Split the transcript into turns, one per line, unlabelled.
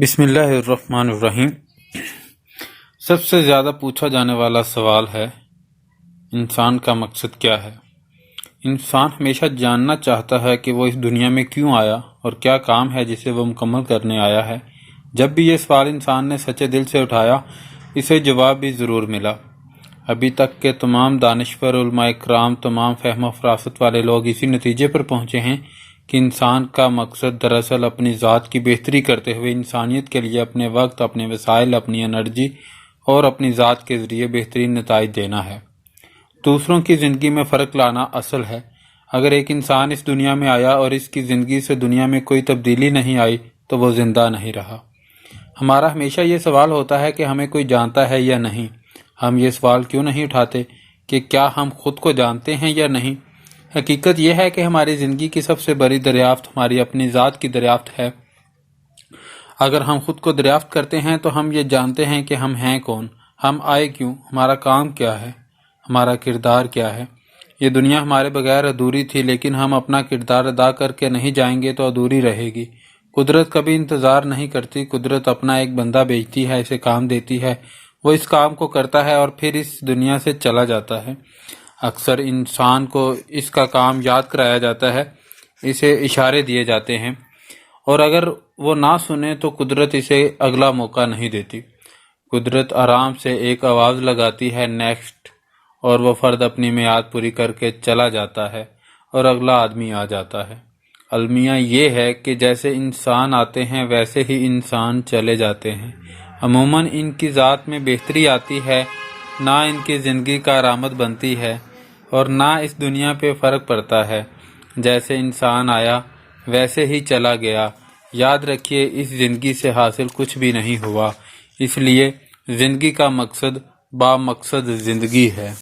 بسم اللہ الرحمن الرحیم۔ سب سے زیادہ پوچھا جانے والا سوال ہے، انسان کا مقصد کیا ہے؟ انسان ہمیشہ جاننا چاہتا ہے کہ وہ اس دنیا میں کیوں آیا اور کیا کام ہے جسے وہ مکمل کرنے آیا ہے۔ جب بھی یہ سوال انسان نے سچے دل سے اٹھایا، اسے جواب بھی ضرور ملا۔ ابھی تک کے تمام دانشور، علماء کرام، تمام فہم و فراست والے لوگ اسی نتیجے پر پہنچے ہیں کہ انسان کا مقصد دراصل اپنی ذات کی بہتری کرتے ہوئے انسانیت کے لیے اپنے وقت، اپنے وسائل، اپنی انرجی اور اپنی ذات کے ذریعے بہترین نتائج دینا ہے۔ دوسروں کی زندگی میں فرق لانا اصل ہے۔ اگر ایک انسان اس دنیا میں آیا اور اس کی زندگی سے دنیا میں کوئی تبدیلی نہیں آئی تو وہ زندہ نہیں رہا۔ ہمارا ہمیشہ یہ سوال ہوتا ہے کہ ہمیں کوئی جانتا ہے یا نہیں۔ ہم یہ سوال کیوں نہیں اٹھاتے کہ کیا ہم خود کو جانتے ہیں یا نہیں؟ حقیقت یہ ہے کہ ہماری زندگی کی سب سے بڑی دریافت ہماری اپنی ذات کی دریافت ہے۔ اگر ہم خود کو دریافت کرتے ہیں تو ہم یہ جانتے ہیں کہ ہم ہیں کون، ہم آئے کیوں، ہمارا کام کیا ہے، ہمارا کردار کیا ہے۔ یہ دنیا ہمارے بغیر ادھوری تھی، لیکن ہم اپنا کردار ادا کر کے نہیں جائیں گے تو ادھوری رہے گی۔ قدرت کبھی انتظار نہیں کرتی، قدرت اپنا ایک بندہ بھیجتی ہے، اسے کام دیتی ہے، وہ اس کام کو کرتا ہے اور پھر اس دنیا سے چلا جاتا ہے۔ اکثر انسان کو اس کا کام یاد کرایا جاتا ہے، اسے اشارے دیے جاتے ہیں، اور اگر وہ نہ سنے تو قدرت اسے اگلا موقع نہیں دیتی۔ قدرت آرام سے ایک آواز لگاتی ہے، نیکسٹ، اور وہ فرد اپنی میعاد پوری کر کے چلا جاتا ہے اور اگلا آدمی آ جاتا ہے۔ المیہ یہ ہے کہ جیسے انسان آتے ہیں ویسے ہی انسان چلے جاتے ہیں۔ عموماً ان کی ذات میں بہتری آتی ہے، نہ ان کی زندگی کا علامت بنتی ہے، اور نہ اس دنیا پہ فرق پڑتا ہے۔ جیسے انسان آیا ویسے ہی چلا گیا۔ یاد رکھیے، اس زندگی سے حاصل کچھ بھی نہیں ہوا، اس لیے زندگی کا مقصد با مقصد زندگی ہے۔